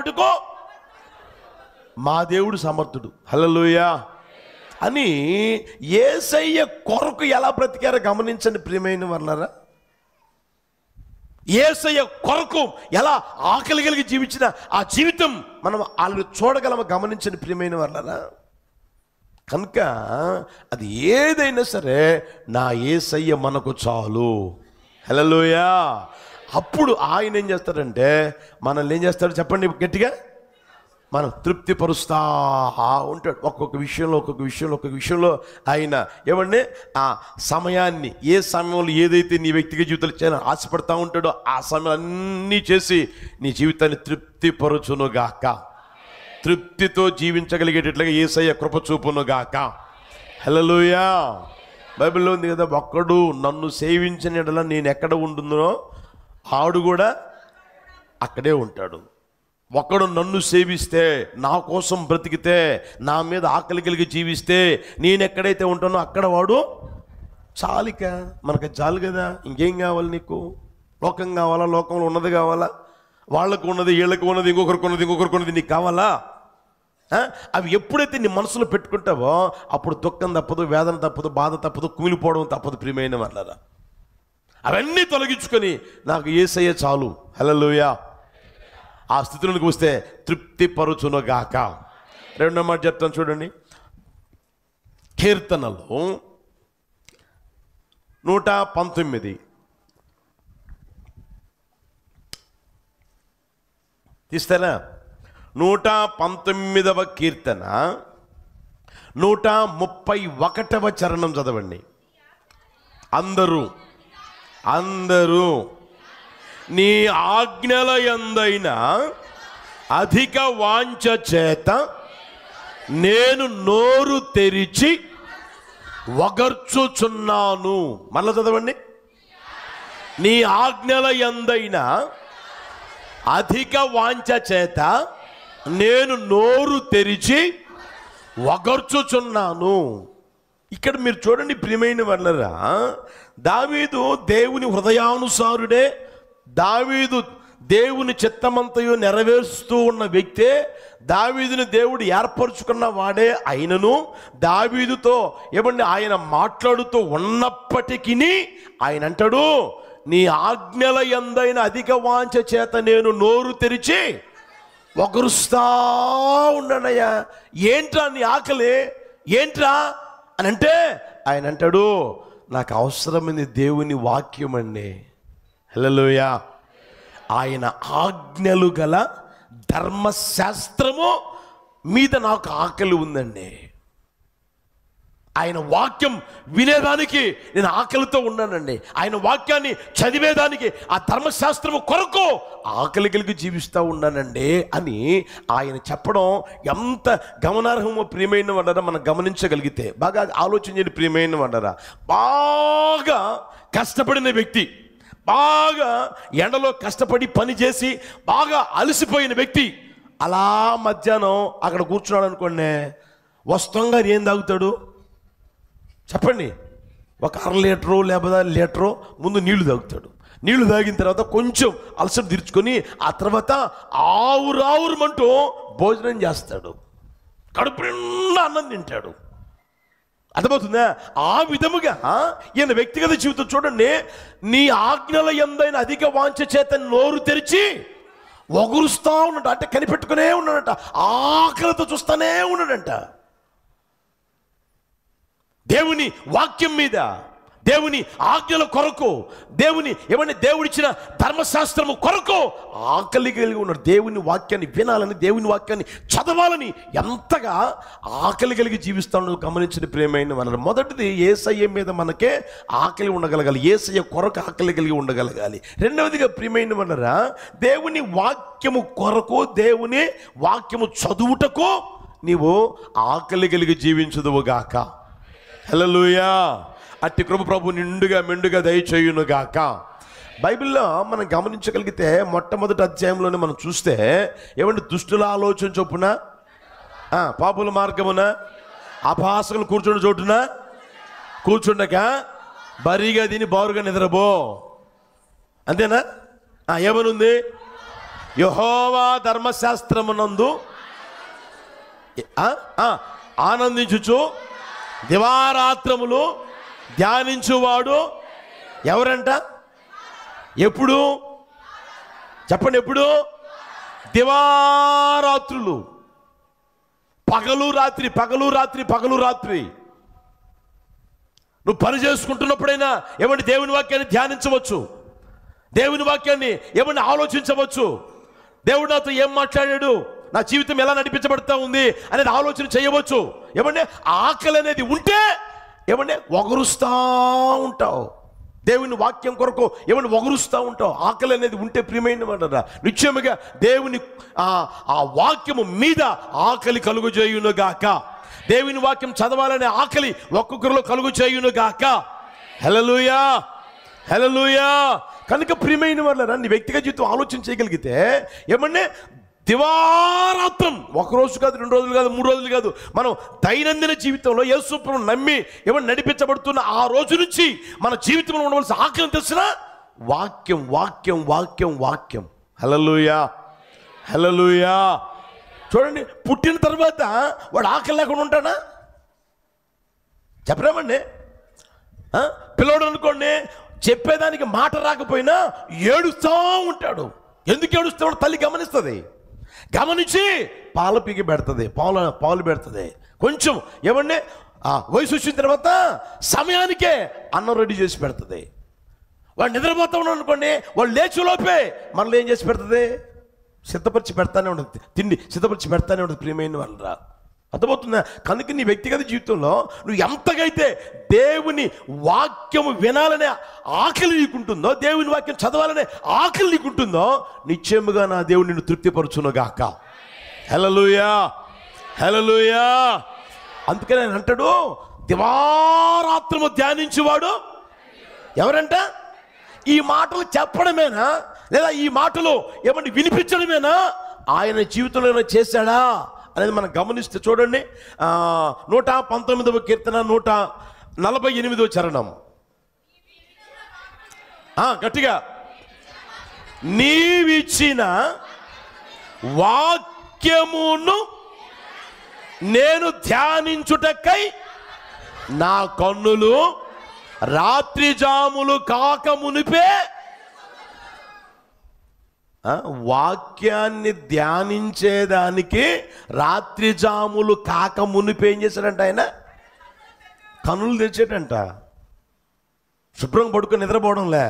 పోరాడుటకు మా దేవుడు సమర్థుడు. హల్లెలూయా అని యేసయ్య కొరకు ఎలా బ్రతికారో గమనించండి ప్రియమైన వాళ్ళారా. యేసయ్య కొరకు ఎలా ఆకలి కలిగి జీవించిన ఆ జీవితం మనం వాళ్ళు చూడగలమో గమనించండి ప్రియమైన వాళ్ళారా. కనుక అది ఏదైనా సరే నా యేసయ్య మనకు చాలు. హల్లెలూయా. అప్పుడు ఆయన ఏం చేస్తాడంటే మనల్ని ఏం చేస్తాడు చెప్పండి గట్టిగా, మనం తృప్తిపరుస్తా ఉంటాడు. ఒక్కొక్క విషయంలో ఆయన ఏమంటే ఆ సమయాన్ని, ఏ సమయంలో ఏదైతే నీ వ్యక్తిగత జీవితంలో చేయాలని ఆశపడతా ఉంటాడో ఆ సమయం అన్నీ చేసి నీ జీవితాన్ని తృప్తిపరచునుగాక, తృప్తితో జీవించగలిగేటట్లుగా యేసయ్య కృప చూపునుగాక. హల్లెలూయా. బైబిల్లో ఉంది కదా, ఒక్కడు నన్ను సేవించిన యెడల నేను ఎక్కడ ఉంటుందో ఆడు కూడా అక్కడే ఉంటాడు. ఒకడు నన్ను సేవిస్తే, నా కోసం బ్రతికితే, నా మీద ఆకలి కలిగి జీవిస్తే నేను ఎక్కడైతే ఉంటానో అక్కడ వాడు చాలిక. మనకు చాలు కదా, ఇంకేం కావాలి నీకు? లోకం కావాలా? లోకంలో ఉన్నది కావాలా? వాళ్ళకు ఉన్నది, వీళ్ళకు ఉన్నది, ఇంకొకరికి ఉన్నది నీకు కావాలా? అవి ఎప్పుడైతే నీ మనసులో పెట్టుకుంటావో అప్పుడు దుఃఖం తప్పదు, వేదన తప్పదు, బాధ తప్పదు, కుమిలిపోవడం తప్పదు ప్రియమైన వాళ్ళరా. అవన్నీ తొలగించుకొని నాకు యేసయ్య చాలు. హల్లెలూయా. ఆ స్థితిలోకి వస్తే తృప్తిపరచునుగాక. రెండో మాట చెప్తాను చూడండి. కీర్తనలు 119 తీస్తారా? 119వ కీర్తన 131వ చరణం చదవండి. అందరూ నీ ఆజ్ఞల యందైన అధిక వాంఛ చేత నేను నోరు తెరిచి వగర్చుచున్నాను. మళ్ళా చదవండి. నీ ఆజ్ఞల యందైన అధిక వాంఛ చేత నేను నోరు తెరిచి వగర్చుచున్నాను. ఇక్కడ మీరు చూడండి ప్రియమైన వాళ్ళరా, దావీదు దేవుని హృదయానుసారుడే, దావీదు దేవుని చిత్తమంతయు నెరవేరుస్తూ ఉన్న వ్యక్తే, దావీదుని దేవుడు ఏర్పరచుకున్న వాడే అయినను దావీదుతో ఏమండి ఆయన మాట్లాడుతూ ఉన్నప్పటికీ ఆయన అంటాడు, నీ ఆజ్ఞల యందైన అధిక వాంఛ చేత నేను నోరు తెరిచి వగరుస్తా ఉన్నానయ్యా. ఏంట్రా నీ ఆకలి, ఏంట్రా అని అంటే ఆయన అంటాడు, నాకు అవసరమైంది దేవుని వాక్యం అండి. హల్లెలూయా. ఆయన ఆజ్ఞలు గల ధర్మశాస్త్రము మీద నాకు ఆకలి ఉందండి. ఆయన వాక్యం వినేదానికి నేను ఆకలితో ఉన్నానండి. ఆయన వాక్యాన్ని చదివేదానికి, ఆ ధర్మశాస్త్రము కొరకు ఆకలి కలిగి జీవిస్తూ ఉన్నానండి అని ఆయన చెప్పడం ఎంత గమనార్హమో ప్రియమైన వాళ్ళరా. మనం గమనించగలిగితే బాగా ఆలోచన చేయని ప్రియమైన వాళ్ళరా, బాగా కష్టపడిన వ్యక్తి, బాగా ఎండలో కష్టపడి పని చేసి బాగా అలసిపోయిన వ్యక్తి అలా మధ్యాహ్నం అక్కడ కూర్చున్నాడు అనుకోండి, వస్తంగా ఏం తాగుతాడు చెప్పండి? ఒక 1/2 లీటరు లేకపోతే లీటరు ముందు నీళ్లు తాగుతాడు. నీళ్లు తాగిన తర్వాత కొంచెం అలసట తీర్చుకొని ఆ తర్వాత ఆవురావురమంటూ భోజనం చేస్తాడు, కడుపు నిండా అన్నం తింటాడు. అర్థమవుతుందా? ఆ విధముగా ఈయన వ్యక్తిగత జీవితం చూడండి. నీ ఆజ్ఞల యందైన అధిక వాంఛ చేత నోరు తెరిచి వగురుస్తా ఉన్నాడు, అంటే కనిపెట్టుకునే ఉన్నాడంట, ఆకలితో చూస్తానే ఉన్నాడంట. దేవుని వాక్యం మీద, దేవుని ఆజ్ఞల కొరకు, దేవుని ఏమన్నా దేవుడిచ్చిన ధర్మశాస్త్రము కొరకు ఆకలి కలిగి ఉన్నాడు. దేవుని వాక్యాన్ని వినాలని, దేవుని వాక్యాన్ని చదవాలని ఎంతగా ఆకలి కలిగి జీవిస్తాను గమనించిన ప్రియమైన వాళ్ళని. మొదటిది యేసయ్య మీద మనకే ఆకలి ఉండగలగాలి, యేసయ్య కొరకు ఆకలి కలిగి ఉండగలగాలి. రెండవదిగా ప్రియమైన వాళ్ళరా, దేవుని వాక్యము కొరకు, దేవుని వాక్యము చదువుటకు నీవు ఆకలి కలిగి జీవించుదువుగాక. హల్లెలూయా. అట్టి కృప ప్రభు నిండుగా మెండుగా దయచేయునుగాక. బైబిల్లో మనం గమనించగలిగితే మొట్టమొదటి అధ్యాయంలోనే మనం చూస్తే ఏమంటే, దుష్టుల ఆలోచన చొప్పున, పాపుల మార్గమున, అపహాసకులు కూర్చున్న చోటున కూర్చుండక బరిగా తిని బారుగా నిద్రపో. అంతేనా? ఏమనుంది? యెహోవా ధర్మశాస్త్రమునందు ఆనందించుచు దివారాత్రములు ధ్యానించువాడు ఎవరంట? ఎప్పుడు చెప్పండి, ఎప్పుడు? దివారాత్రులు, పగలు రాత్రి, పగలు రాత్రి, పగలు రాత్రి. నువ్వు పని చేసుకుంటున్నప్పుడైనా ఏమంటే దేవుని వాక్యాన్ని ధ్యానించవచ్చు, దేవుని వాక్యాన్ని ఏమన్నా ఆలోచించవచ్చు. దేవుడు నాతో ఏం మాట్లాడాడు, నా జీవితం ఎలా నడిపించబడతా ఉంది అనేది ఆలోచన చేయవచ్చు. ఏమంటే ఆకలి అనేది ఉంటే ఏమంటే ఒగరుస్తూ ఉంటావు, దేవుని వాక్యం కొరకు ఏమన్నా ఒగరుస్తూ ఉంటావు. ఆకలి అనేది ఉంటే ప్రియమైన వాడరా, నిశ్చయముగా దేవుని ఆ వాక్యము మీద ఆకలి కలుగు చేయునుగాక. దేవుని వాక్యం చదవాలనే ఆకలి ఒక్కొక్కరిలో కలుగు చేయునుగాక. హల్లెలూయా, హల్లెలూయా. కనుక ప్రియమైన వాళ్ళరా, నీ వ్యక్తిగత జీవితం ఆలోచన చేయగలిగితే ఏమంటే దివారాత్రం, ఒక రోజు కాదు, 2 రోజులు కాదు, 3 రోజులు కాదు, మనం దైనందిన జీవితంలో యేసు ప్రభువును నమ్మి ఏమన్నా నడిపించబడుతున్న ఆ రోజు నుంచి మన జీవితంలో ఉండవలసిన ఆకలి తెలిసిన వాక్యం, వాక్యం, వాక్యం, వాక్యం. హల్లెలూయా, హల్లెలూయా. చూడండి, పుట్టిన తర్వాత వాడు ఆకలి లేకుండా ఉంటాడా? చెప్పరామండి. పిల్లోడు అనుకోండి, చెప్పేదానికి మాట రాకపోయినా ఏడుస్తూ ఉంటాడు. ఎందుకు ఏడుస్తాడు? తల్లి గమనిస్తుంది, గమనించి పాలు పీకి పెడుతుంది, పాలు పెడుతుంది. కొంచెం ఏమండి వయసు వచ్చిన తర్వాత సమయానికే అన్నం రెడీ చేసి పెడుతుంది. వాడు నిద్రపోతా ఉన్నాడు అనుకోండి, వాడు లేచులోపే మనల్ని ఏం చేసి పెడుతుంది? సిద్ధపరిచి పెడతానే ఉంటుంది, తిండి సిద్ధపరిచి పెడతానే ఉంటుంది. ప్రియమైన వాళ్ళరా, అర్థమవుతుందా? కనుక నీ వ్యక్తిగత జీవితంలో నువ్వు ఎంతగైతే దేవుని వాక్యము వినాలనే ఆకలి నీకుంటుందో, దేవుని వాక్యం చదవాలనే ఆకలి నీకుంటుందో, నిశ్చయముగా నా దేవుడు నిన్ను తృప్తిపరచునుగాక. హల్లెలూయా, హల్లెలూయా. అందుకని ఆయన అంటాడు, దివారాత్రము ధ్యానించువాడు ఎవరంట? ఈ మాటలు చెప్పడమేనా, లేదా ఈ మాటలు ఏమంటే వినిపించడమేనా, ఆయన జీవితంలో ఏమైనా చేశాడా అనేది మనం గమనిస్తే చూడండి, 119వ కీర్తన 148వ చరణం. గట్టిగా, నీవిచ్చిన వాక్యమును నేను ధ్యానించుటకై నా కన్నులు రాత్రి జాములు కాక మునిపే. వాక్యాన్ని ధ్యానించేదానికి రాత్రి జాములు కాక మునిపి ఏం చేశాడంట? ఆయన కన్నులు తెచ్చాడంట. శుభ్రం పడుకొని నిద్రపోవడంలే,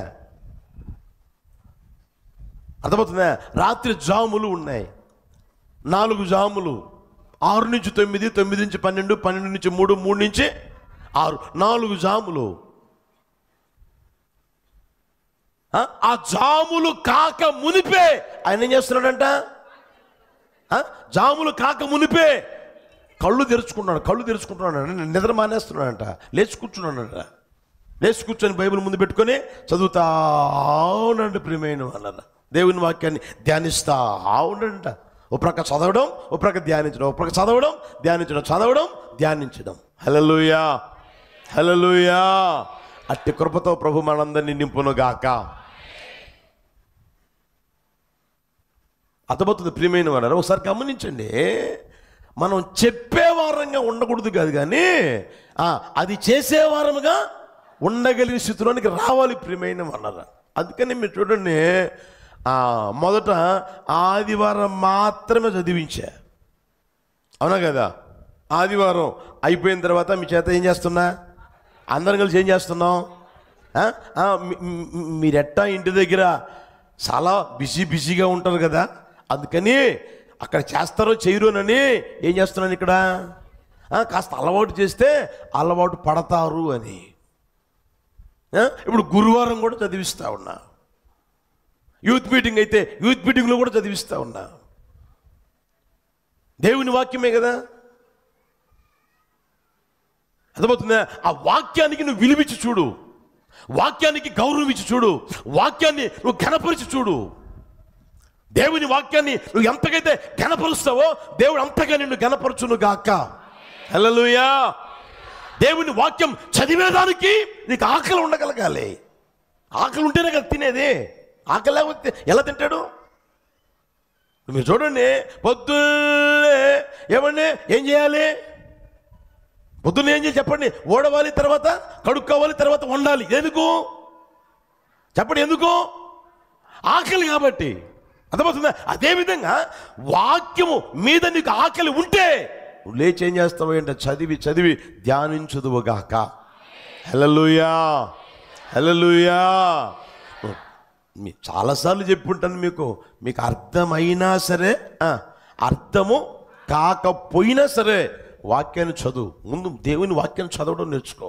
అర్థమవుతుందా? రాత్రి జాములు ఉన్నాయి, 4 జాములు, 6 నుంచి 9, 9 నుంచి 12, 12 నుంచి 3, 3 నుంచి 6, 4 జాములు. ఆ జాములు కాక మునిపే ఆయన ఏం చేస్తున్నాడంట? జాములు కాక మునిపే కళ్ళు తెరుచుకుంటున్నాడు, నిద్ర మానేస్తున్నాడంట, లేచి కూర్చున్నాడంట. లేచి కూర్చొని బైబిల్ ముందు పెట్టుకొని చదువుతా ఉండండి ప్రియమైన వాళ్ళ, దేవుని వాక్యాన్ని ధ్యానిస్తా ఉండంట. ఓ ప్రక్క చదవడం, ఓ ప్రక్క ధ్యానించడం, ఓ ప్రక్క చదవడం, ధ్యానించడం, చదవడం, ధ్యానించడం. హల్లెలూయా, హల్లెలూయా. అట్టి కృపతో ప్రభు మనందరినీ నింపునుగాక. అర్థమవుతుంది ప్రియమైన వారు. ఒకసారి గమనించండి, మనం చెప్పేవారంగా ఉండకూడదు కాదు, కానీ అది చేసేవారముగా ఉండగలిగే స్థితిలోనికి రావాలి ప్రియమైన వాళ్ళ. అందుకని మీరు చూడండి, మొదట ఆదివారం మాత్రమే చదివించా, అవునా కదా? ఆదివారం అయిపోయిన తర్వాత మీ చేత ఏం చేస్తున్నా? అందరం కలిసి ఏం చేస్తున్నాం? మీరెట్టా ఇంటి దగ్గర చాలా బిజీగా ఉంటారు కదా, అందుకని అక్కడ చేస్తారో చేయరోనని ఏం చేస్తున్నాను ఇక్కడ, కాస్త అలవాటు చేస్తే అలవాటు పడతారు అని. ఇప్పుడు గురువారం కూడా చదివిస్తూ ఉన్నా, యూత్ మీటింగ్ అయితే యూత్ మీటింగ్లో కూడా చదివిస్తూ ఉన్నా. దేవుని వాక్యమే కదా, అర్థమవుతుందా? ఆ వాక్యానికి నువ్వు విలువించి చూడు, వాక్యానికి గౌరవం ఇచ్చి చూడు, వాక్యాన్ని నువ్వు ఘనపరిచి చూడు. దేవుని వాక్యాన్ని నువ్వు ఎంతకైతే ఘనపరుస్తావో దేవుడు అంతగా నిన్ను ఘనపరచును గాక. హల్లెలూయా. దేవుని వాక్యం చదివేదానికి నీకు ఆకలి ఉండగలగాలి. ఆకలి ఉంటేనే కదా తినేది. ఆకలి లేకపోతే ఎలా తింటాడు? మీరు చూడండి, పొద్దున్నే ఏమండి ఏం చేయాలి? పొద్దున్నే ఏం చేయాలి చెప్పండి? ఓడవాలి, తర్వాత కడుక్కోవాలి, తర్వాత వండాలి. ఎందుకు చెప్పండి? ఎందుకు? ఆకలి కాబట్టి. అర్థమవుతుందా? అదేవిధంగా వాక్యము మీద నీకు ఆకలి ఉంటే నువ్వు లేచి ఏం చేస్తావు అంటే చదివి చదివి ధ్యానించుదువుగాక. హల్లెలూయా, హల్లెలూయా. చాలాసార్లు చెప్పుంటాను మీకు అర్థమైనా సరే, అర్థము కాకపోయినా సరే వాక్యాన్ని చదువు. ముందు దేవుని వాక్యాన్ని చదవడం నేర్చుకో.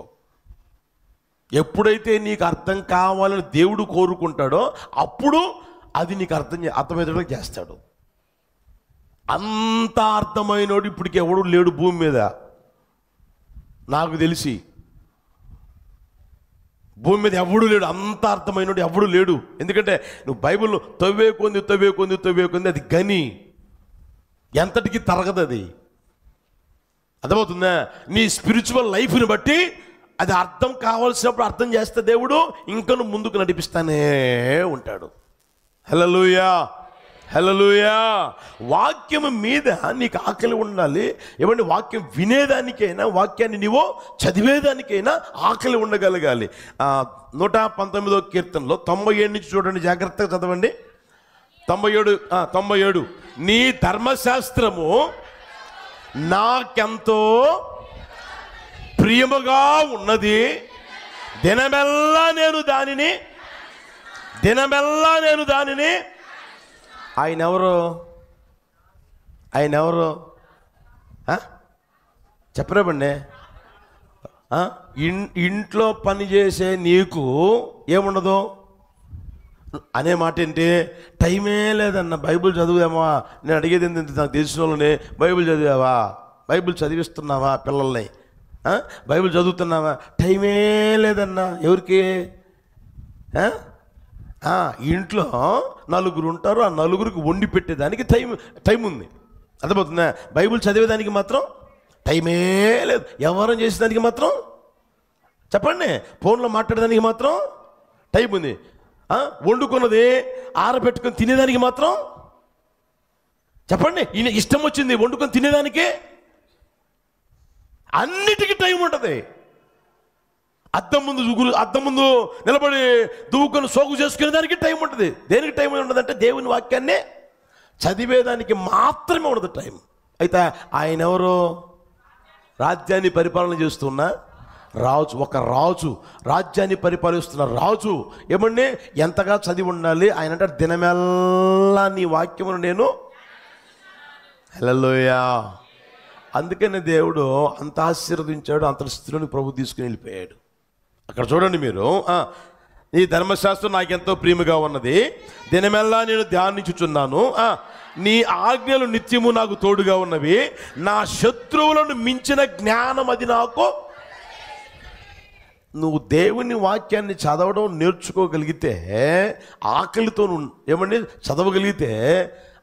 ఎప్పుడైతే నీకు అర్థం కావాలని దేవుడు కోరుకుంటాడో అప్పుడు అది నీకు అర్థమయ్యేటట్టు చేస్తాడు. అంత అర్థమైనోడు ఇప్పటికి ఎవడు లేడు భూమి మీద, నాకు తెలిసి భూమి మీద ఎవడు లేడు. అంత అర్థమైనోడు ఎవడు లేడు. ఎందుకంటే నువ్వు బైబిల్ తవ్వే కొంది అది గని ఎంతటికి తరగదు. అది అర్థమవుతుందా? నీ స్పిరిచువల్ లైఫ్ని బట్టి అది అర్థం కావాల్సినప్పుడు అర్థం చేస్తే దేవుడు ఇంకా నువ్వు ముందుకు నడిపిస్తానే ఉంటాడు. హల్లెలూయా, హల్లెలూయా. వాక్యం మీద నీకు ఆకలి ఉండాలి. ఏమంటే వాక్యం వినేదానికైనా, వాక్యాన్ని నీవు చదివేదానికైనా ఆకలి ఉండగలగాలి. 119వ కీర్తనలో 97 నుంచి చూడండి, జాగ్రత్తగా చదవండి. 97 నీ ధర్మశాస్త్రము నాకెంతో ప్రియముగా ఉన్నది, దినమెల్లా నేను దానిని ఆయన ఎవరు చెప్పరేబండి? ఇంట్లో పనిచేసే నీకు ఏముండదు అనే మాట ఏంటి? టైమే లేదన్న. బైబిల్ చదివామా? నేను అడిగేది ఏంటంటే, నాకు తెలిసిన వాళ్ళని, బైబిల్ చదివావా? బైబిల్ చదివిస్తున్నావా పిల్లల్ని? బైబిల్ చదువుతున్నావా? టైమే లేదన్నా. ఎవరికి? ఇంట్లో నలుగురు ఉంటారు, ఆ నలుగురికి వండి పెట్టేదానికి టైం ఉంది. అర్థమవుతుందా? బైబిల్ చదివేదానికి మాత్రం టైమే లేదు. వ్యవహారం చేసేదానికి మాత్రం చెప్పండి, ఫోన్లో మాట్లాడేదానికి మాత్రం టైం ఉంది. వండుకున్నది ఆరబెట్టుకొని తినేదానికి మాత్రం చెప్పండి, ఈయన ఇష్టం వచ్చింది వండుకొని తినేదానికి. అన్నిటికీ టైం ఉంటుంది. అద్దం ముందు నిలబడి దువ్వుకొని సోగు చేసుకునే దానికి టైం ఉంటుంది. దేనికి టైం ఉండదంటే దేవుని వాక్యాన్ని చదివేదానికి మాత్రమే ఉండదు టైం. అయితే ఆయన ఎవరు? రాజ్యాన్ని పరిపాలన చేస్తున్న రాజు. ఒక రాజు, రాజ్యాన్ని పరిపాలిస్తున్న రాజు. ఏమండి ఎంతగా చదివి ఉండాలి? ఆయన అంటే దినమెల్లా నీ వాక్యమును నేను. హల్లెలూయా. అందుకనే దేవుడు అంత ఆశీర్వదించాడు. అంత స్థితిలోని ప్రభు తీసుకుని వెళ్ళిపోయాడు. అక్కడ చూడండి మీరు, నీ ధర్మశాస్త్రం నాకెంతో ప్రియముగా ఉన్నది, దినమెల్లా నేను ధ్యానించుచున్నాను, నీ ఆజ్ఞలు నిత్యము నాకు తోడుగా ఉన్నవి, నా శత్రువులను మించిన జ్ఞానం అది నాకు. నువ్వు దేవుని వాక్యాన్ని చదవడం నేర్చుకోగలిగితే, ఆకలితో ఏమండి చదవగలిగితే,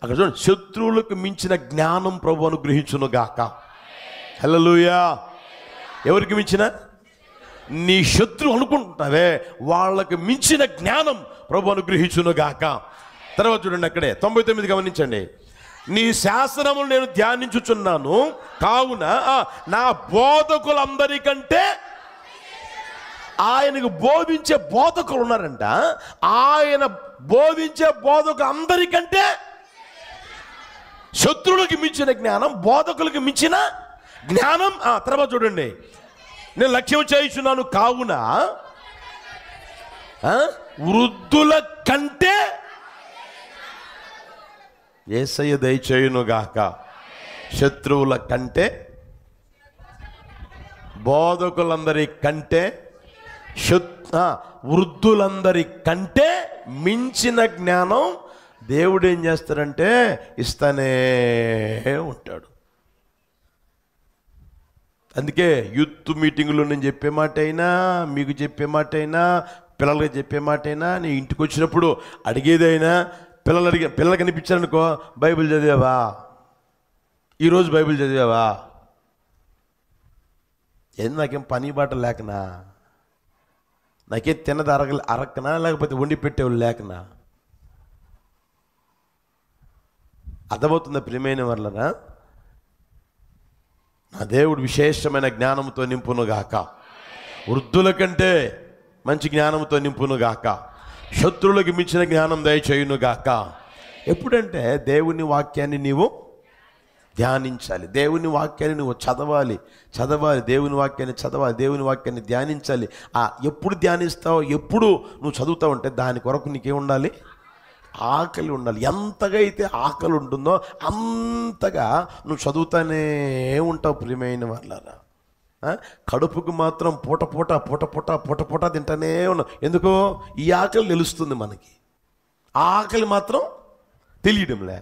అక్కడ చూడండి, శత్రువులకు మించిన జ్ఞానం ప్రభు అనుగ్రహించును గాక. హల్లెలూయా. ఎవరికి మించిన? నీ శత్రువు అనుకుంటున్నావే వాళ్ళకి మించిన జ్ఞానం ప్రభు అనుగ్రహించును గాక. తర్వాత చూడండి అక్కడే 99 గమనించండి. నీ శాసనములు నేను ధ్యానించుచున్నాను, కావున నా బోధకులందరికంటే, ఆయనకు బోధించే బోధకులు ఉన్నారంట, ఆయన బోధించే బోధకులు అందరికంటే శత్రువులకు మించిన జ్ఞానం, బోధకులకు మించిన జ్ఞానం. తర్వాత చూడండి, నేను లక్ష్యం చేయుచున్నాను, కావున వృద్ధుల కంటే యేసయ్య దయచేయునుగాక. శత్రువుల కంటే, బోధకులందరి కంటే, వృద్ధులందరి కంటే మించిన జ్ఞానం దేవుడు ఏం చేస్తాడంటే ఇస్తానే ఉంటాడు. అందుకే యూత్ మీటింగ్లో నేను చెప్పే మాట అయినా, మీకు చెప్పే మాట అయినా, పిల్లలకి చెప్పే మాట అయినా, నీ ఇంటికి వచ్చినప్పుడు అడిగేదైనా, పిల్లలు కనిపించారనుకో, బైబిల్ చదివావా? ఈరోజు బైబిల్ చదివావా? ఏం నాకేం పని బాట లేకనా? నాకేం తిన్నది అరక్కనా? లేకపోతే వండి పెట్టేవాళ్ళు లేకనా? అర్థమవుతుందా ప్రియమైన వాళ్ళరా? నా దేవుడు విశేషమైన జ్ఞానంతో నింపునుగాక, వృద్ధుల కంటే మంచి జ్ఞానంతో నింపునుగాక, శత్రువులకు మించిన జ్ఞానం దయచేయునుగాక. ఎప్పుడంటే దేవుని వాక్యాన్ని నీవు ధ్యానించాలి, దేవుని వాక్యాన్ని నువ్వు చదవాలి, దేవుని వాక్యాన్ని చదవాలి, దేవుని వాక్యాన్ని ధ్యానించాలి. ఎప్పుడు ధ్యానిస్తావో, ఎప్పుడు నువ్వు చదువుతావు అంటే దాని కొరకు నీకే ఉండాలి, ఆకలి ఉండాలి. ఎంతగా అయితే ఆకలి ఉంటుందో అంతగా నువ్వు చదువుతానే ఉంటావు ప్రియమైన వాళ్ళారా. కడుపుకు మాత్రం పూట పూట తింటానే ఉన్నావు. ఎందుకో ఈ ఆకలి తెలుస్తుంది మనకి, ఆకలి మాత్రం తెలియడంలే.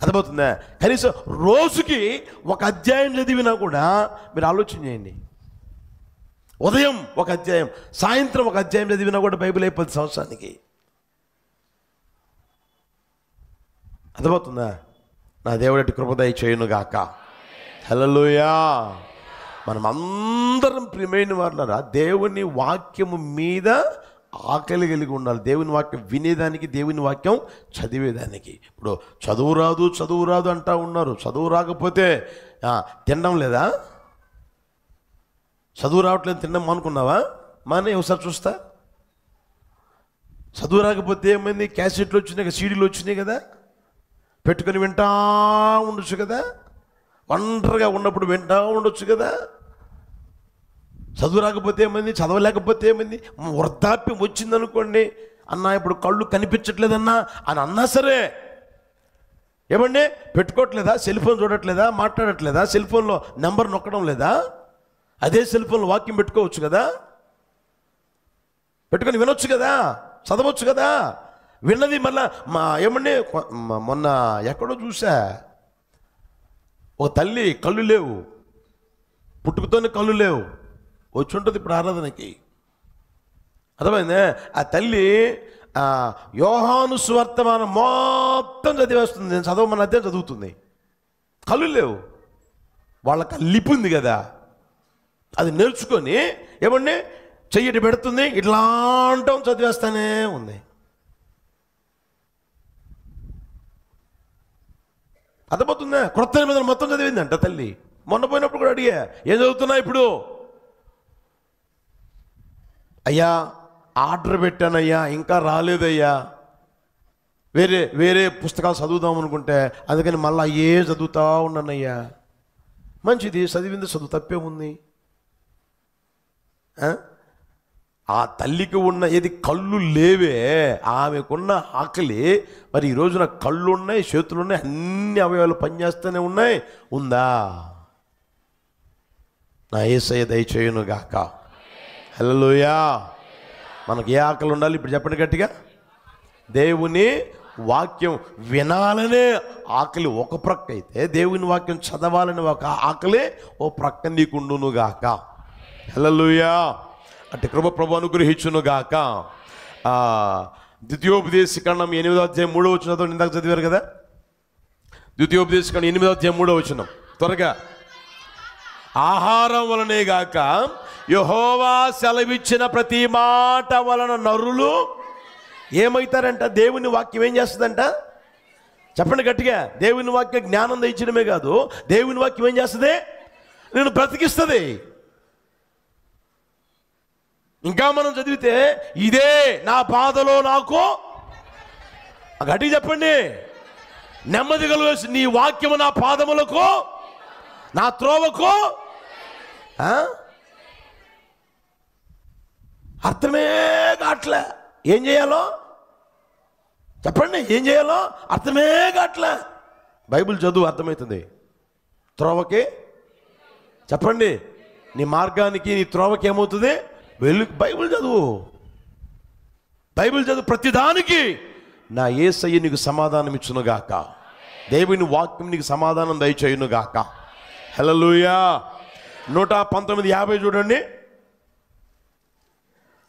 అర్థమవుతుందా? కనీసం రోజుకి ఒక అధ్యాయం చదివినా కూడా మీరు ఆలోచన చేయండి. ఉదయం ఒక అధ్యాయం, సాయంత్రం ఒక అధ్యాయం చదివినా కూడా బైబిల్ అయిపోతుంది సంవత్సరానికి. అర్థమవుతుందా? నా దేవుడి కృప దయచేయునుగాక. హల్లెలూయా. మనం అందరం ప్రియమైన వాళ్ళరా దేవుని వాక్యము మీద ఆకలి కలిగి ఉండాలి. దేవుని వాక్యం వినేదానికి, దేవుని వాక్యం చదివేదానికి. ఇప్పుడు చదువు రాదు అంటా ఉన్నారు. చదువు రాకపోతే తినడం లేదా? చదువు రావట్లేదు తినడం మానుకున్నావా? మానే ఒకసారి చూస్తా. చదువు రాకపోతే ఏమైంది? క్యాసెట్లు వచ్చినాయి, సీడీలు వచ్చినాయి కదా, పెట్టుకొని వింటా ఉండొచ్చు కదా, ఒంటరిగా ఉన్నప్పుడు వింటా ఉండొచ్చు కదా. చదువు రాకపోతే ఏమైంది? చదవలేకపోతే ఏమైంది? వృద్ధాప్యం వచ్చిందనుకోండి, అన్నా ఇప్పుడు కళ్ళు కనిపించట్లేదన్నా అని అన్నా సరే ఏమండి పెట్టుకోవట్లేదా? సెల్ ఫోన్ చూడట్లేదా? మాట్లాడట్లేదా? సెల్ ఫోన్లో నెంబర్ నొక్కడం లేదా? అదే సెల్ ఫోన్లో వాక్యం పెట్టుకోవచ్చు కదా, పెట్టుకొని వినొచ్చు కదా, చదవచ్చు కదా. విన్నది మళ్ళా ఏమండి మొన్న ఎక్కడో చూసా, ఓ తల్లి కళ్ళు లేవు, పుట్టుకతోనే కళ్ళు లేవు, వచ్చి ఉంటుంది ఇప్పుడు ఆరాధనకి. అర్థమైందే? ఆ తల్లి యోహాను సువార్తమానం మొత్తం చదివేస్తుంది. నేను చదవమని అదే చదువుతుంది, కళ్ళు లేవు. వాళ్ళకి లిపి ఉంది కదా, అది నేర్చుకొని ఏమండి చెయ్యటి పెడుతుంది, ఇట్లా అంటాం చదివేస్తానే ఉంది. అర్థమవుతుందా? క్రొత్త నిబంధన మొత్తం చదివిందంట తల్లి. మొన్న పోయినప్పుడు కూడా అడిగా, ఏం చదువుతున్నా ఇప్పుడు? అయ్యా ఆర్డర్ పెట్టానయ్యా, ఇంకా రాలేదయ్యా, వేరే పుస్తకాలు చదువుదాం అనుకుంటే, అందుకని మళ్ళీ అయ్యే చదువుతా ఉన్నానయ్యా. మంచిది, చదివింది చదువు, తప్పేముంది? ఆ తల్లికి ఉన్న ఏది కళ్ళు లేవే, ఆమెకున్న ఆకలి. మరి ఈ రోజున కళ్ళు ఉన్నాయి, చేతులు ఉన్నాయి, అన్ని అవయవాలు పనిచేస్తూనే ఉన్నాయి. ఉందా? నా యేసయ్య దయచేయునుగాక. హల్లెలూయా. మనకు ఏ ఆకలి ఉండాలి ఇప్పుడు చెప్పండి గట్టిగా? దేవుని వాక్యం వినాలనే ఆకలి ఒక ప్రక్క అయితే, దేవుని వాక్యం చదవాలని ఒక ఆకలి ఓ ప్రక్క నీకుండునుగాక. హల్లెలూయా. అంటే కృప ప్రభు అనుగ్రహించునుగాక. ద్వితీయోపదేశకాండం 8వ అధ్యాయం 3వ వచనం ఇందాక చదివారు కదా. ద్వితీయోపదేశకాండం 8వ అధ్యాయం 3వ వచనం త్వరగా. ఆహారం వలనే గాక యెహోవా సెలవిచ్చిన ప్రతి మాట వలన నరులు ఏమవుతారంట? దేవుని వాక్యం ఏం చేస్తుందంట? చెప్పండి గట్టిగా. దేవుని వాక్యం జ్ఞానం తెచ్చడమే కాదు, దేవుని వాక్యం ఏం చేస్తుంది? నేను బ్రతికిస్తుంది. ఇంకా మనం చదివితే, ఇదే నా బాధలో నాకు, గట్టిగా చెప్పండి, నెమ్మది కలుగ నీ వాక్యము నా పాదములకు, నా త్రోవకు. అర్థమే కాట్లే. ఏం చేయాలో చెప్పండి, ఏం చేయాలో అర్థమే కాట్లే. బైబిల్ చదువు, అర్థమవుతుంది. త్రోవకి చెప్పండి, నీ మార్గానికి, నీ త్రోవకి ఏమవుతుంది? వెళ్ళు. బైబిల్ చదువు, బైబిల్ చదువు. ప్రతిదానికి నా యేసయ్య నీకు సమాధానం ఇచ్చునుగాక. దేవుని వాక్యం నీకు సమాధానం దయచేయునుగాక. హల్లెలూయా. 119:50 చూడండి.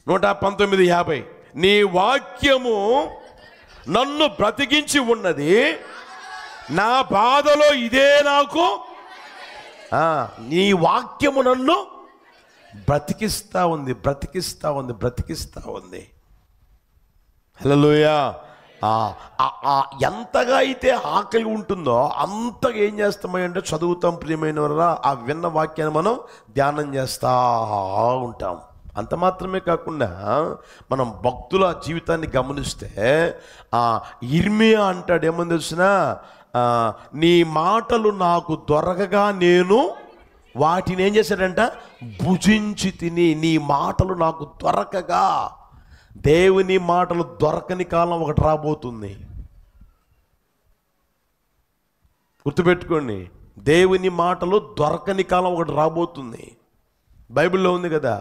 119:50. నీ వాక్యము నన్ను బ్రతికించి ఉన్నది, నా బాధలో ఇదే నాకు. నీ వాక్యము నన్ను బ్రతికిస్తా ఉంది. హల్లెలూయా. ఎంతగా అయితే ఆకలి ఉంటుందో అంతగా ఏం చేస్తామంటే చదువుతాం ప్రియమైన వారా, ఆ విన్న వాక్యాన్ని మనం ధ్యానం చేస్తూ ఉంటాం. అంత మాత్రమే కాకుండా మనం భక్తుల జీవితాన్ని గమనిస్తే ఇర్మియా అంటాడు, ఏమని తెలిసిన, నీ మాటలు నాకు దొరకగా నేను వాటిని ఏం చేశాడంట, భుజించి తిని. నీ మాటలు నాకు దొరకగా. దేవుని మాటలు దొరకని కాలం ఒకటి రాబోతుంది, గుర్తుపెట్టుకోండి. దేవుని మాటలు దొరకని కాలం ఒకటి రాబోతుంది. బైబిల్లో ఉంది కదా,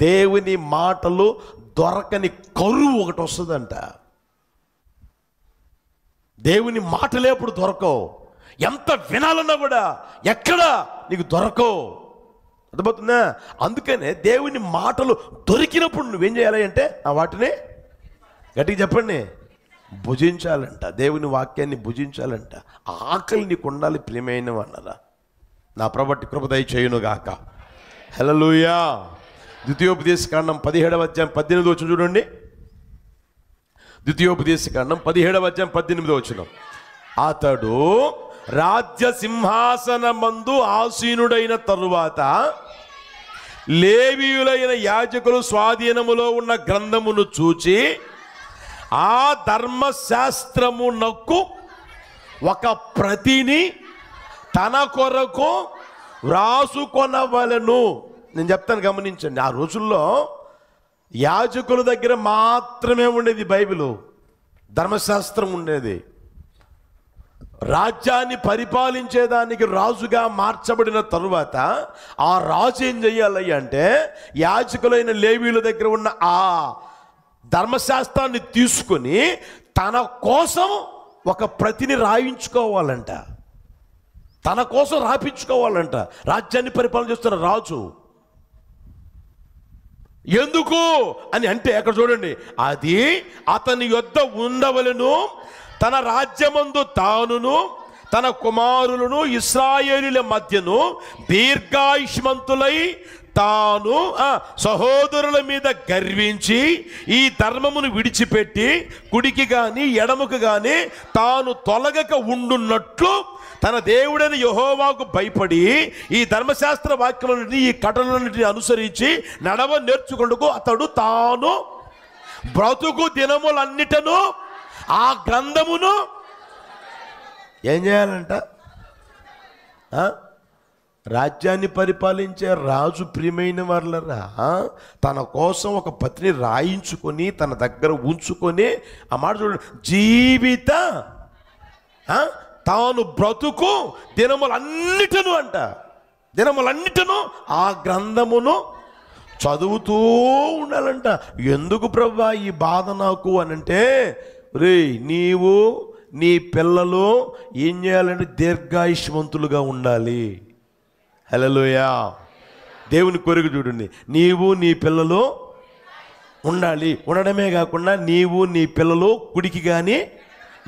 దేవుని మాటలు దొరకని కరువు ఒకటి వస్తుందంట. దేవుని మాటలే అప్పుడు దొరకవు. ఎంత వినాలన్నా కూడా ఎక్కడ నీకు దొరకవు, అర్థమవుతుందా? అందుకనే దేవుని మాటలు దొరికినప్పుడు నువ్వేం చేయాలి అంటే వాటిని గట్టిగా చెప్పండి, భుజించాలంట. దేవుని వాక్యాన్ని భుజించాలంట. ఆకలి నీకు ఉండాలి ప్రియమైన వాళ్ళరా. నా ప్రభువు కృప దయచేయునుగాక. హల్లెలూయా. ద్వితీయోపదేశకాండం 17వ అధ్యాయం 18వ వచనం చూడండి. ద్వితీయోపదేశకాండం 17వ అధ్యాయం 18వ వచనం. అతడు రాజ్య సింహాసనమందు ఆసీనుడైన తరువాత లేవీయులైన యాజకులు స్వాధీనములో ఉన్న గ్రంథమును చూచి ఆ ధర్మశాస్త్రమునకు ఒక ప్రతిని తన కొరకు వ్రాసుకొనవలెను. నేను చెప్తాను, గమనించండి. ఆ రోజుల్లో యాజకుల దగ్గర మాత్రమే ఉండేది బైబిలు, ధర్మశాస్త్రం ఉండేది. రాజ్యాన్ని పరిపాలించేదానికి రాజుగా మార్చబడిన తరువాత ఆ రాజు ఏం చెయ్యాలి అంటే, యాజకులైన లేవీయుల దగ్గర ఉన్న ఆ ధర్మశాస్త్రాన్ని తీసుకొని తన కోసం ఒక ప్రతిని రాయించుకోవాలంట, తన కోసం రాపించుకోవాలంట. రాజ్యాన్ని పరిపాలన చేస్తున్న రాజు. ఎందుకు అని అంటే అక్కడ చూడండి, అది అతని యొద్ద ఉండవలెను, తన రాజ్యమందు తానును తన కుమారులను ఇశ్రాయేలీల మధ్యను దీర్ఘాయుష్మంతులై తాను సహోదరుల మీద గర్వించి ఈ ధర్మమును విడిచిపెట్టి కుడికి గాని ఎడముకు గాని తాను తొలగక ఉండున్నట్లు తన దేవుడైన యెహోవాకు భయపడి ఈ ధర్మశాస్త్ర వాక్యములన్నిటిని, ఈ కట్టడలన్నిటిని అనుసరించి నడవ నేర్చుకొనుటకు అతడు తాను బ్రతుకు దినములన్నిటను ఆ గ్రంథమును ఏం చేయాలంట. రాజ్యాన్ని పరిపాలించే రాజు ప్రియమైన వాళ్ళరా తన కోసం ఒక పత్రిని రాయించుకొని తన దగ్గర ఉంచుకొని, ఆ మాట చూడండి, జీవిత తాను బ్రతుకు దినములన్నిటను అంట, దినములన్నిటను ఆ గ్రంథమును చదువుతూ ఉండాలంట. ఎందుకు ప్రభువా ఈ బాధ నాకు అనంటే, రే నీవు నీ పిల్లలు ఏం చేయాలంటే దీర్ఘాయుష్మంతులుగా ఉండాలి. హల్లెలూయా. దేవుని కోరిక చూడండి, నీవు నీ పిల్లలు ఉండాలి. ఉండడమే కాకుండా నీవు నీ పిల్లలు కుడికి కానీ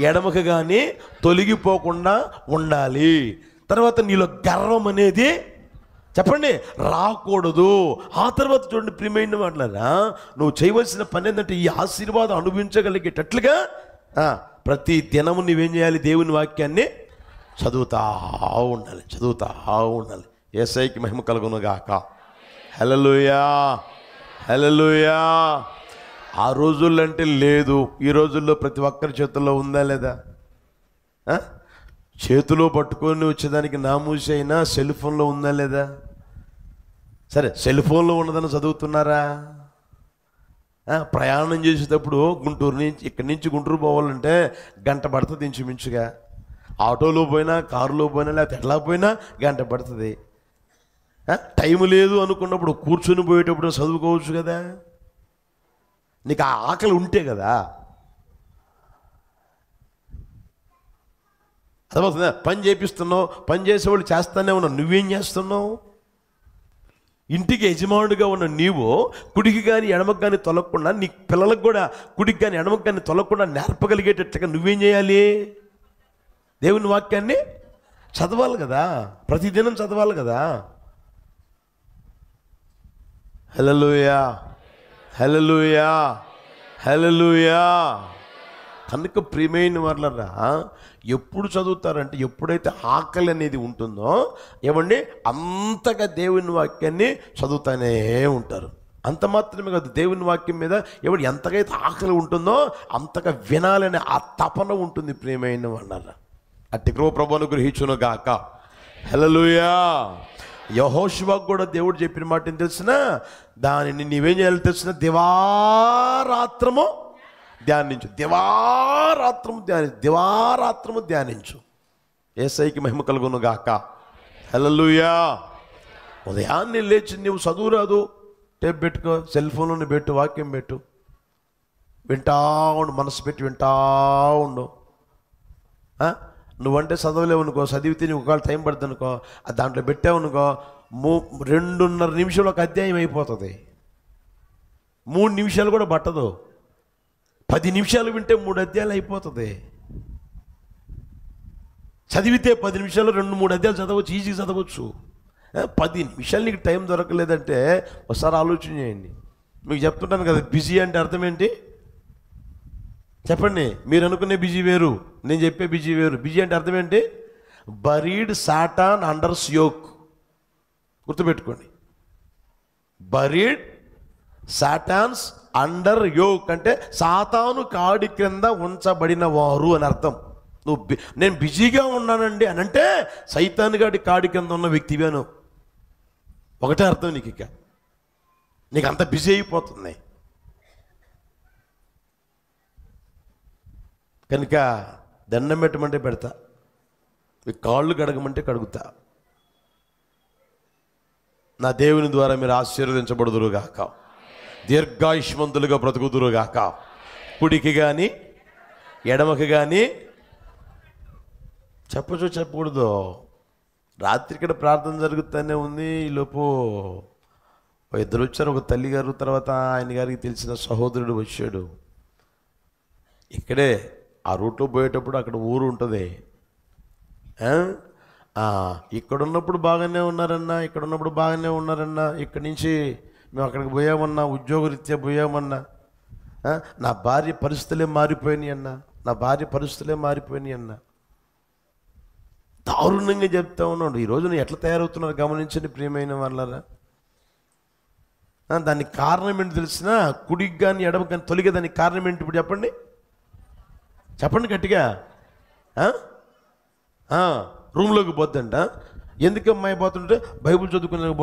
ఎడమకు కానీ తొలగిపోకుండా ఉండాలి. తర్వాత నీలో గర్వం అనేది చెప్పండి రాకూడదు. ఆ తర్వాత చూడండి ప్రియమైన వాళ్ళరా, నువ్వు చేయవలసిన పని ఏంటంటే ఈ ఆశీర్వాదం అనుభవించగలిగేటట్లుగా ప్రతి దినము నువ్వేం చేయాలి, దేవుని వాక్యాన్ని చదువుతా ఉండాలి, చదువుతా ఉండాలి. యేసయ్యకి మహిమ కలుగును గాక. హల్లెలూయా, హల్లెలూయా. ఆ రోజుల్లో అంటే లేదు, ఈ రోజుల్లో ప్రతి ఒక్కరి చేతుల్లో ఉందా లేదా? చేతిలో పట్టుకొని వచ్చేదానికి నామూసి అయినా సెల్ ఫోన్లో ఉందా లేదా? సరే, సెల్ ఫోన్లో ఉన్నదని చదువుతున్నారా? ప్రయాణం చేసేటప్పుడు గుంటూరు నుంచి, ఇక్కడి నుంచి గుంటూరు పోవాలంటే గంట పడుతుంది ఇంచుమించుగా. ఆటోలో పోయినా, కారులో పోయినా, లేకపోతే ఎట్లా పోయినా గంట పడుతుంది. టైం లేదు అనుకున్నప్పుడు కూర్చొని పోయేటప్పుడు చదువుకోవచ్చు కదా. నీకు ఆ ఆకలి ఉంటే కదా. అర్థమవుతుందా? పని చేపిస్తున్నావు, పని చేసేవాళ్ళు చేస్తానే ఉన్నావు, నువ్వేం చేస్తున్నావు? ఇంటికి యజమానుడిగా ఉన్న నీవు కుడికి కానీ ఎడమకు కానీ తొలగకుండా, నీ పిల్లలకు కూడా కుడికి కానీ ఎడమకు కానీ తొలగకుండా నేర్పగలిగేటట్టుగా నువ్వేం చేయాలి? దేవుని వాక్యాన్ని చదవాలి కదా, ప్రతిదినం చదవాలి కదా. హల్లెలూయా, హల్లెలూయా, హల్లెలూయా. కనుక ప్రియమైన వాళ్ళరా ఎప్పుడు చదువుతారంటే ఎప్పుడైతే ఆకలి అనేది ఉంటుందో ఏమండి అంతగా దేవుని వాక్యాన్ని చదువుతానే ఉంటారు. అంత మాత్రమే కాదు, దేవుని వాక్యం మీద ఎవడు ఎంతకైతే ఆకలి ఉంటుందో అంతగా వినాలనే ఆ తపన ఉంటుంది ప్రియమైన వాళ్ళరా. అట్టి కృప ప్రభువును గ్రహించును గాక. హల్లెలూయా. యెహోషువకు కూడా దేవుడు చెప్పిన మాట ఏం తెలిసిన, దానిని నీవేం చేయాలి తెలిసిన, దివారాత్రము ధ్యానించు, దివారాత్రము ధ్యానించు. యేసయ్యకి మహిమ కలుగును గాక. హల్లెలూయా. ఉదయాన్నే లేచి నువ్వు చదువు రాదు, టేప్ పెట్టుకో, సెల్ ఫోన్లోనే పెట్టు, వాక్యం పెట్టు, వింటా ఉండు, మనసు పెట్టి వింటా ఉండు. నువ్వంటే చదవలేవు అనుకో, చదివితే నీకు ఒకవేళ టైం పడుతుంది అనుకో, అది దాంట్లో పెట్టావు అనుకో, 2.5 నిమిషంలో ఒక అధ్యాయం అయిపోతుంది. 3 నిమిషాలు కూడా పట్టదు. 10 నిమిషాలు వింటే 3 అధ్యాయాలు అయిపోతుంది. చదివితే 10 నిమిషాలు 2-3 అధ్యాయాలు చదవచ్చు, ఈజీగా చదవచ్చు. 10 నిమిషాలు నీకు టైం దొరకలేదంటే ఒకసారి ఆలోచన చేయండి. మీకు చెప్తుంటాను కదా, బిజీ అంటే అర్థం ఏంటి చెప్పండి. మీరు అనుకునే బిజీ వేరు, నేను చెప్పే బిజీ వేరు. బిజీ అంటే అర్థం ఏంటి? Buried Satan unders yoke. గుర్తుపెట్టుకోండి, బరీడ్ సాటాన్స్ అండర్ యోక్ అంటే సాతాను కాడి క్రింద ఉంచబడిన వారు అని అర్థం. నేను బిజీగా ఉన్నానండి అని అంటే సైతాను గాడి కాడి కింద ఉన్న వ్యక్తివేను, ఒకటే అర్థం నీకు. ఇక నీకు అంత బిజీ అయిపోతుంది. కనుక దండం పెట్టమంటే పెడతా, మీ కాళ్ళు కడగమంటే కడుగుతా. నా దేవుని ద్వారా మీరు ఆశీర్వదించబడుదురుగాక, దీర్ఘాయుష్మంతులుగా బ్రతుకుదురుగాక. కుడికి కానీ ఎడమకి కానీ చెప్పచ్చు చెప్పకూడదు. రాత్రి ఇక్కడ ప్రార్థన జరుగుతూనే ఉంది. ఈలోపు 2 వచ్చారు, ఒక తల్లి గారు, తర్వాత ఆయన గారికి తెలిసిన సహోదరుడు వచ్చాడు. ఇక్కడే ఆ రూట్లో పోయేటప్పుడు అక్కడ ఊరు ఉంటుంది. ఇక్కడున్నప్పుడు బాగానే ఉన్నారన్నా, ఇక్కడున్నప్పుడు బాగానే ఉన్నారన్నా, ఇక్కడి నుంచి మేము అక్కడికి పోయామన్నా, ఉద్యోగరీత్యా పోయామన్నా, నా భార్య పరిస్థితులే మారిపోయినాయి అన్నా, దారుణంగా చెప్తా ఉన్నాడు. ఈరోజు నువ్వు ఎట్లా తయారవుతున్నారు గమనించండి ప్రియమైన వాళ్ళరా. దానికి కారణం ఏంటి తెలిసిన, కుడికి కానీ ఎడమకి కానీ తొలిగే దానికి కారణం ఏంటి ఇప్పుడు చెప్పండి, చెప్పండి గట్టిగా. రూమ్లోకి పోద్దంట. ఎందుకు అమ్మాయి పోతుంటే బైబుల్ చదువుకునేందుకు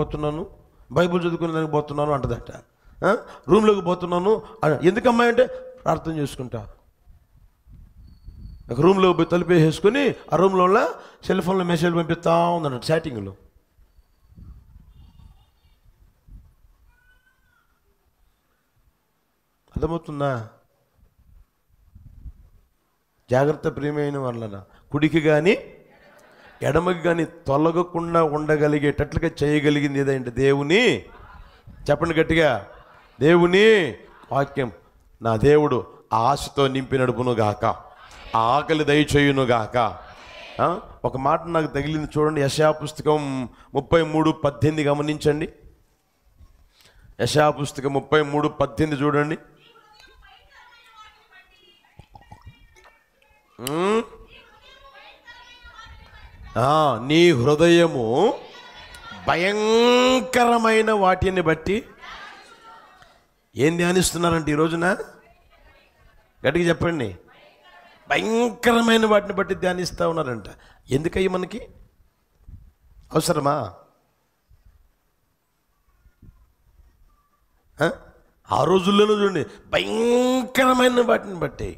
పోతున్నాను అంటదట. రూమ్లోకి పోతున్నాను ఎందుకు అమ్మాయి అంటే ప్రార్థన చేసుకుంటా. ఒక రూమ్లో పోయి తలుపు వేసుకొని ఆ రూమ్లో సెల్ ఫోన్లో మెసేజ్ పంపిస్తా ఉందన్నట్టు చాటింగ్లో. అర్థమవుతుందా? జాగ్రత్త ప్రియమైన వాళ్ళన. కుడికి కానీ ఎడమకి కానీ తొలగకుండా ఉండగలిగేటట్లుగా చేయగలిగింది ఏదంటే దేవుని, చెప్పండి గట్టిగా, దేవుని వాక్యం. నా దేవుడు ఆశతో నింపి నడుపును గాక, ఆకలి దయచేయును గాక. ఒక మాట నాకు తగిలింది చూడండి, యెషయా పుస్తకం 33:18 గమనించండి. యెషయా పుస్తకం 33:18 చూడండి. నీ హృదయము భయంకరమైన వాటిని బట్టి ఏం ధ్యానిస్తున్నారంటే ఈ రోజున గట్టిగా చెప్పండి, భయంకరమైన వాటిని బట్టి ధ్యానిస్తూ ఉన్నారంట. ఎందుకయ్యి మనకి అవసరమా? ఆ రోజుల్లోనూ చూడండి, భయంకరమైన వాటిని బట్టి